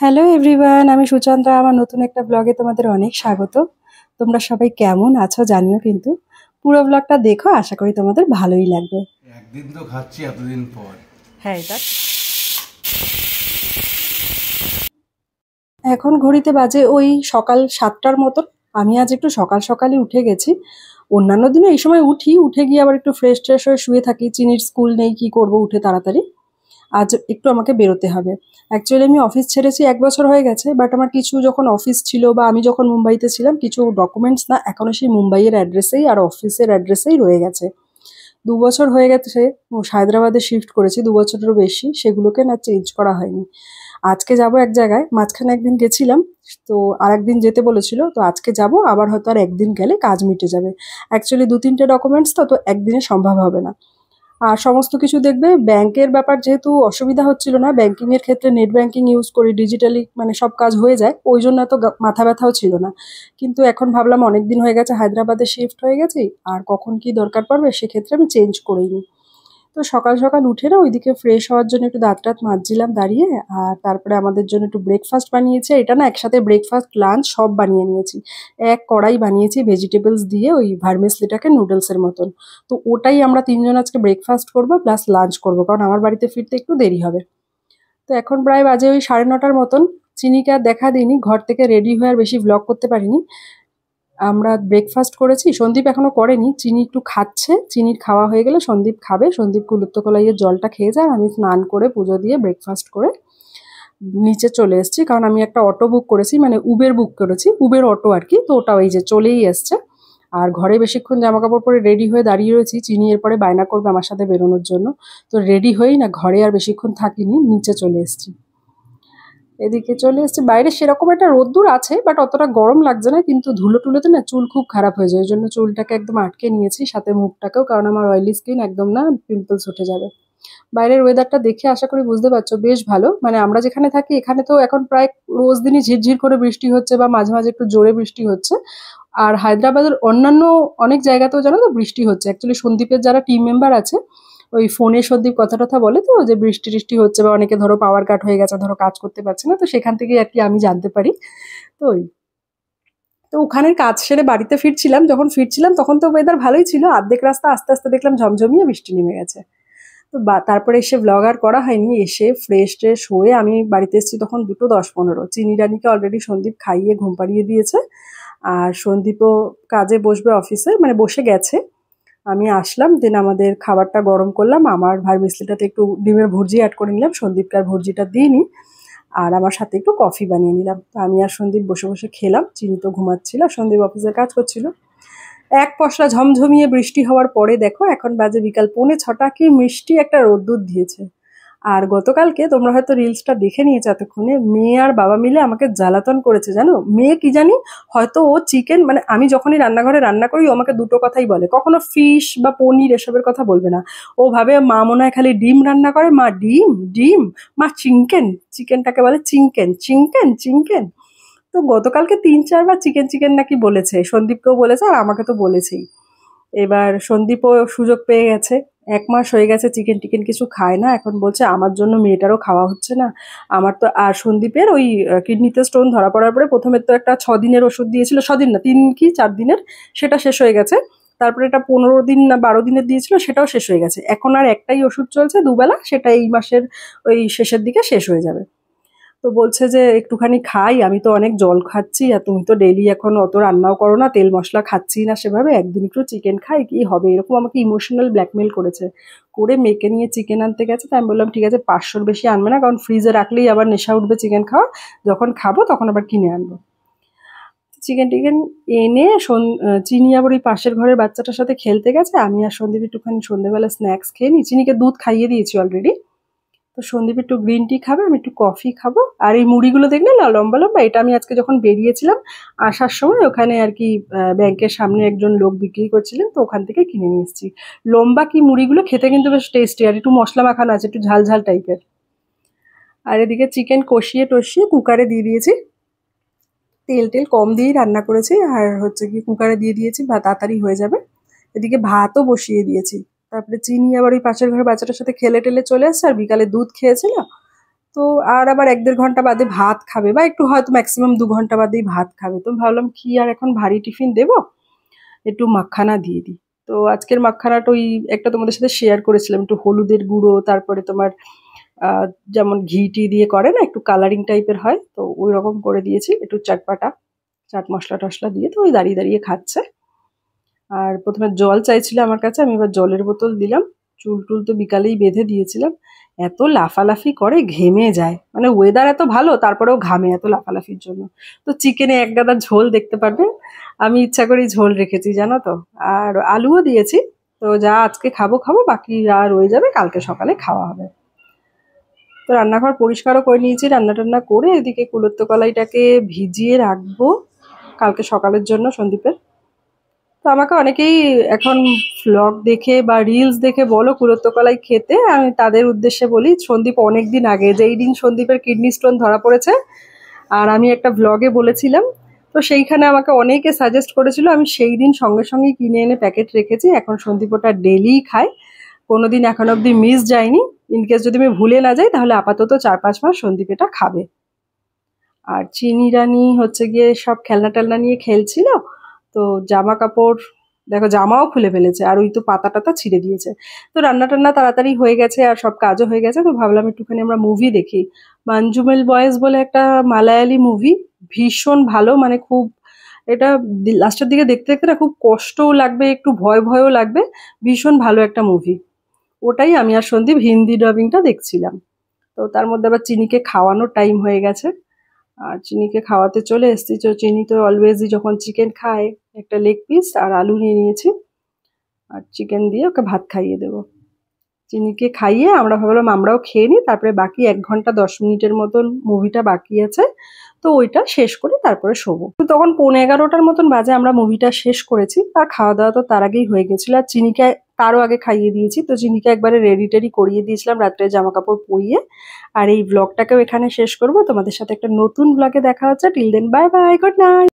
Hello everyone, আমি সুচন্দ্রা। আমার নতুন একটা ব্লগে তোমাদের অনেক স্বাগত। তোমরা সবাই কেমন আছো জানিও কিন্তু। পুরো ব্লগটা দেখো, আশা করি তোমাদের ভালোই লাগবে। একদিন তো খাচ্ছি এতদিন পর। হ্যাঁ, এটা এখন ঘড়িতে বাজে ওই সকাল 7টার মতন। আমি আজ একটু সকাল সকালই উঠে গেছি। অন্যান্য দিনে এই সময় উঠে গিয়ে আবার একটু ফ্রেশ ট্রেশ হয়ে শুয়ে থাকি। চিনির স্কুল নেই, কি করব উঠে তাড়াতাড়ি। আজ একটু আমাকে বেরোতে হবে। অ্যাকচুয়ালি আমি অফিস ছেড়েছি 1 বছর হয়ে গেছে, বাট আমার কিছু যখন অফিস ছিল বা আমি যখন মুম্বাইতে ছিলাম কিছু ডকুমেন্টস না এখনো সেই মুম্বাইয়ের অ্যাড্রেসেই আর অফিসের অ্যাড্রেসেই রয়ে গেছে। 2 বছর হয়ে গেছে হায়দ্রাবাদে শিফট করেছি, 2 বছরেরও বেশি, সেগুলোকে না চেঞ্জ করা হয়নি। আজকে যাব এক জায়গায়, মাঝখানে একদিন গেছিলাম, তো আর একদিন যেতে বলেছিল, তো আজকে যাব, আবার হয়তো আর একদিন গেলে কাজ মিটে যাবে। অ্যাকচুয়ালি 2-3টে ডকুমেন্টস, তো তো একদিনে সম্ভব হবে না। আর সমস্ত কিছু দেখবে, ব্যাংকের ব্যাপার যেহেতু অসুবিধা হচ্ছিল না, ব্যাংকিং এর ক্ষেত্রে নেট ব্যাংকিং ইউজ করি, ডিজিটালি মানে সব কাজ হয়ে যায়, ওই জন্য এত মাথা ব্যথাও ছিল না। কিন্তু এখন ভাবলাম অনেক দিন হয়ে গেছে হায়দ্রাবাদে শিফট হয়ে গেছি, আর কখন কি দরকার পড়বে সেক্ষেত্রে আমি চেঞ্জ করেই নিই। তো সকাল সকাল উঠে না ওইদিকে ফ্রেশ হওয়ার জন্য একটু দাঁত টাত মাজছিলাম দাঁড়িয়ে। আর তারপরে আমাদের জন্য একটু ব্রেকফাস্ট বানিয়েছি। এটা না একসাথে ব্রেকফাস্ট লাঞ্চ সব বানিয়ে নিয়েছি। এক কড়াই বানিয়েছি ভেজিটেবলস দিয়ে, ওই ভার্মিসলিটাকে নুডলসের মতন। তো ওটাই আমরা তিনজন আজকে ব্রেকফাস্ট করবো প্লাস লাঞ্চ করবো, কারণ আমার বাড়িতে ফিরতে একটু দেরি হবে। তো এখন প্রায় বাজে ওই 9:30টার মতন। চিনিকে আর দেখা দিইনি, ঘর থেকে রেডি হয়ে আর বেশি ভ্লগ করতে পারিনি। আমরা ব্রেকফাস্ট করেছি, সন্দীপ এখনো করেনি, চিনি একটু খাচ্ছে। চিনির খাওয়া হয়ে গেলে সন্দীপ খাবে, সন্দীপ কুলুত্তকলাইয়ের জলটা খেয়ে যায়, আর আমি স্নান করে পুজো দিয়ে ব্রেকফাস্ট করে নিচে চলে এসেছি। কারণ আমি একটা অটো বুক করেছি, মানে উবের বুক করেছি, উবের অটো আর কি, তো ওটা এই যে চলেই এসছে। আর ঘরে বেশিক্ষণ জামা কাপড় পরে রেডি হয়ে দাঁড়িয়ে রয়েছি, চিনি এরপরে বায়না করবে আমার সাথে বেরোনোর জন্য। তো রেডি হয়েই না ঘরে আর বেশিক্ষণ থাকিনি, নিচে চলে এসেছি। এদিকে চলে এসেছি, বাইরে সেরকম একটা রোদ্দুর আছে, বাট অতটা গরম লাগছে না, কিন্তু ধুলো টুলোতে না চুল খুব খারাপ হয়ে যায়, ওই জন্য চুলটাকে একদম আটকে নিয়েছি, সাথে মুখটাকেও, কারণ আমার অয়েলি স্কিন, একদম না পিম্পলস উঠে যাবে। বাইরের ওয়েদারটা দেখে আশা করি বুঝতে পারছো বেশ ভালো। মানে আমরা যেখানে থাকি এখানে তো এখন প্রায় রোজ দিনই ঝিরঝির করে বৃষ্টি হচ্ছে, বা মাঝে মাঝে একটু জোরে বৃষ্টি হচ্ছে। আর হায়দ্রাবাদের অন্যান্য অনেক জায়গাতেও জানো তো বৃষ্টি হচ্ছে। অ্যাকচুয়ালি সন্দীপের যারা টিম মেম্বার আছে, ওই ফোনে সন্দীপ কথা টথা বলে, তো যে বৃষ্টি টিষ্টি হচ্ছে, বা অনেকে ধরো পাওয়ার কাট হয়ে গেছে, ধরো কাজ করতে পারছে না, তো সেখান থেকে আর কি আমি জানতে পারি। তো ওই, তো ওখানের কাজ সেরে বাড়িতে ফিরছিলাম, যখন ফিরছিলাম তখন তো ওয়েদার ভালোই ছিল, অর্ধেক রাস্তা আস্তে আস্তে দেখলাম ঝমঝমিয়ে বৃষ্টি নেমে গেছে। তো তারপরে এসে ব্লগ আর করা হয়নি। এসে ফ্রেশ ট্রেশ হয়ে আমি বাড়িতে এসেছি তখন 2:10-15। চিনি রানীকে অলরেডি সন্দীপ খাইয়ে ঘুম পাড়িয়ে দিয়েছে। আর সন্দীপও কাজে বসবে অফিসে, মানে বসে গেছে। আমি আসলাম, দেন আমাদের খাবারটা গরম করলাম, আমার ভার্মিসলিটাতে একটু ডিমের ভুর্জি অ্যাড করে নিলাম, সন্দীপকে আর ভুর্জিটা দিইনি। আর আমার সাথে একটু কফি বানিয়ে নিলাম। তো আমি আর সন্দীপ বসে বসে খেলাম, চিনি তো ঘুমাচ্ছিল, সন্দীপ অফিসের কাজ করছিল। এক পশলা ঝমঝমিয়ে বৃষ্টি হওয়ার পরে দেখো এখন বাজে বিকাল 5:45, কি মিষ্টি একটা রোদ্দুর দিয়েছে। আর গতকালকে তোমরা হয়তো রিলসটা দেখে নিয়েছো এতক্ষণে, মেয়ে আর বাবা মিলে আমাকে জ্বালাতন করেছে জানো। মেয়ে কি জানি, হয়তো ও চিকেন, মানে আমি যখনই রান্নাঘরে রান্না করি ও আমাকে দুটো কথাই বলে, কখনো ফিশ বা পনির এসবের কথা বলবে না। ও ভাবে মা মনে হয় খালি ডিম রান্না করে, মা ডিম ডিম, মা চিকেন, চিকেনটাকে বলে চিংকেন চিংকেন চিংকেন। তো গতকালকে 3-4 বার চিকেন চিকেন নাকি বলেছে, সন্দীপকেও বলেছে আর আমাকে তো বলেছেই। এবার সন্দীপও সুযোগ পেয়ে গেছে। 1 মাস হয়ে গেছে চিকেন টিকেন কিছু খায় না, এখন বলছে আমার জন্য মেয়েটারও খাওয়া হচ্ছে না। আমার তো, আর সন্দীপের ওই কিডনিতে স্টোন ধরা পড়ার পরে প্রথমে তো একটা 6 দিনের ওষুধ দিয়েছিল, 6 দিন না 3 কি 4 দিনের, সেটা শেষ হয়ে গেছে। তারপরে এটা 15 দিন না 12 দিনের দিয়েছিল, সেটাও শেষ হয়ে গেছে। এখন আর একটাই ওষুধ চলছে দুবেলা, সেটা এই মাসের ওই শেষের দিকে শেষ হয়ে যাবে। তো বলছে যে একটুখানি খাই, আমি তো অনেক জল খাচ্ছি, আর তুমি তো ডেইলি এখন অত রান্নাও করো না, তেল মশলা খাচ্ছি না সেভাবে, একদিন একটু চিকেন খাই কি হবে, এরকম আমাকে ইমোশনাল ব্ল্যাকমেল করেছে। করে মেয়েকে নিয়ে চিকেন আনতে গেছে, তাই আমি বললাম ঠিক আছে 500-র বেশি আনবে না, কারণ ফ্রিজে রাখলেই আবার নেশা উঠবে চিকেন খাওয়া, যখন খাবো তখন আবার কিনে আনবো। চিকেন টিকেন এনে চিনি আবার ওই পাশের ঘরের বাচ্চাটার সাথে খেলতে গেছে, আমি আর সন্দীপ একটুখানি সন্ধ্যেবেলা স্ন্যাক্স খেয়ে নিই, চিনিকে দুধ খাইয়ে দিয়েছি অলরেডি। তো সন্দীপ একটু গ্রিন টি খাবে, আমি একটু কফি খাবো। আর এই মুড়িগুলো দেখলে না লম্বা লম্বা, এটা আমি আজকে যখন বেরিয়েছিলাম আসার সময় ওখানে আর কি ব্যাংকের সামনে একজন লোক বিক্রি করছিলেন, তো ওখান থেকে কিনে নিয়ে এসেছি। লম্বা কি মুড়িগুলো খেতে কিন্তু বেশ টেস্টি, আর একটু মশলা মাখানো আছে, একটু ঝাল ঝাল টাইপের। আর এদিকে চিকেন কষিয়ে টষিয়ে কুকারে দিয়ে দিয়েছি, তেল টেল কম দিয়েই রান্না করেছি, আর হচ্ছে কি কুকারে দিয়ে দিয়েছি, বা তাড়াতাড়ি হয়ে যাবে। এদিকে ভাতও বসিয়ে দিয়েছি। তারপরে চিনি আবার ওই পাশের ঘরের বাচ্চাটার সাথে খেলে টেলে চলে আসছে, আর বিকালে দুধ খেয়েছিল। তো আর আবার 1-1.5 ঘন্টা বাদে ভাত খাবে, বা একটু হয়তো ম্যাক্সিমাম 2 ঘন্টা বাদেই ভাত খাবে। তো ভাবলাম কি আর এখন ভারী টিফিন দেবো, একটু মাখানা দিয়ে দিই। তো আজকের মাখানাটা ওই একটা তোমাদের সাথে শেয়ার করেছিলাম, একটু হলুদের গুঁড়ো, তারপরে তোমার যেমন ঘি টি দিয়ে করে না, একটু কালারিং টাইপের হয়, তো ওই রকম করে দিয়েছি, একটু চাটপাটা চাট মশলা টশলা দিয়ে। তো ওই দাঁড়িয়ে দাঁড়িয়ে খাচ্ছে। আর প্রথমে জল চাইছিল আমার কাছে, আমি এবার জলের বোতল দিলাম। চুল টুল তো বিকালেই বেঁধে দিয়েছিলাম। এত লাফালাফি করে ঘেমে যায়, মানে ওয়েদার এত ভালো তারপরেও ঘামে এত লাফালাফির জন্য। তো চিকেনে এক গাদা ঝোল দেখতে পারবে, আমি ইচ্ছা করেই ঝোল রেখেছি জানো তো। আর আলুও দিয়েছি। তো যা আজকে খাবো খাবো, বাকি যা রয়ে যাবে কালকে সকালে খাওয়া হবে। তো রান্নাঘর পরিষ্কারও করে নিয়েছি, রান্না টান্না করে এদিকে কুলত্থ কলাইটাকে ভিজিয়ে রাখবো কালকে সকালের জন্য সন্দীপের। তো আমাকে অনেকেই এখন ভ্লগ দেখে বা রিলস দেখে বলো কুলত্থ কলাই খেতে, আমি তাদের উদ্দেশ্যে বলি সন্দীপ অনেকদিন আগে, যেই দিন সন্দীপের কিডনি স্টোন ধরা পড়েছে আর আমি একটা ভ্লগে বলেছিলাম, তো সেইখানে আমাকে অনেকে সাজেস্ট করেছিল, আমি সেই দিন সঙ্গে সঙ্গেই কিনে এনে প্যাকেট রেখেছি। এখন সন্দীপ ওটা ডেলি খায়, কোনোদিন এখন অবধি মিস যায়নি। ইনকেস যদি আমি ভুলে না যাই তাহলে আপাতত 4-5 মাস সন্দীপ এটা খাবে। আর চিনি রানী হচ্ছে গিয়ে সব খেলনা টেলনা নিয়ে খেলছিল। তো জামা কাপড় দেখো, জামাও খুলে ফেলেছে, আর ওই তো পাতা টাতা ছিঁড়ে দিয়েছে। তো রান্না টান্না তাড়াতাড়ি হয়ে গেছে আর সব কাজও হয়ে গেছে, তো ভাবলাম একটুখানি আমরা মুভি দেখি। মাঞ্জুমেল বয়েজ বলে একটা মালায়ালি মুভি, ভীষণ ভালো, মানে খুব, এটা লাস্টের দিকে দেখতে দেখতে না খুব কষ্টও লাগবে, একটু ভয় ভয়ও লাগবে। ভীষণ ভালো একটা মুভি, ওটাই আমি আর সন্দীপ হিন্দি ডাবিংটা দেখছিলাম। তো তার মধ্যে আবার চিনিকে খাওয়ানোর টাইম হয়ে গেছে, আর চিনিকে খাওয়াতে চলে এসেছি। তো চিনি তো অলওয়েজই যখন চিকেন খায় একটা লেগ পিস আর আলু নিয়ে নিয়েছি, আর চিকেন দিয়ে ওকে ভাত খাইয়ে দেবো। চিনিকে খাইয়ে আমরা ভাবলাম আমরাও খেয়ে নিই, তারপরে বাকি 1 ঘন্টা 10 মিনিটের মতন মুভিটা বাকি আছে, তো ওইটা শেষ করে তারপরে শোবো। তো তখন 11:15টার মতন বাজে, আমরা মুভিটা শেষ করেছি, আর খাওয়া দাওয়া তো তার আগেই হয়ে গেছিলো। আর চিনিকে তারও আগে খাইয়ে দিয়েছি, তো চিনিকে একবারে রেডি টেডি করিয়ে দিয়েছিলাম রাত্রে জামা কাপড় পরিয়ে। আর এই ব্লগটাকেও এখানে শেষ করবো, তোমাদের সাথে একটা নতুন ব্লগে দেখা হচ্ছে। Till then bye bye, good night.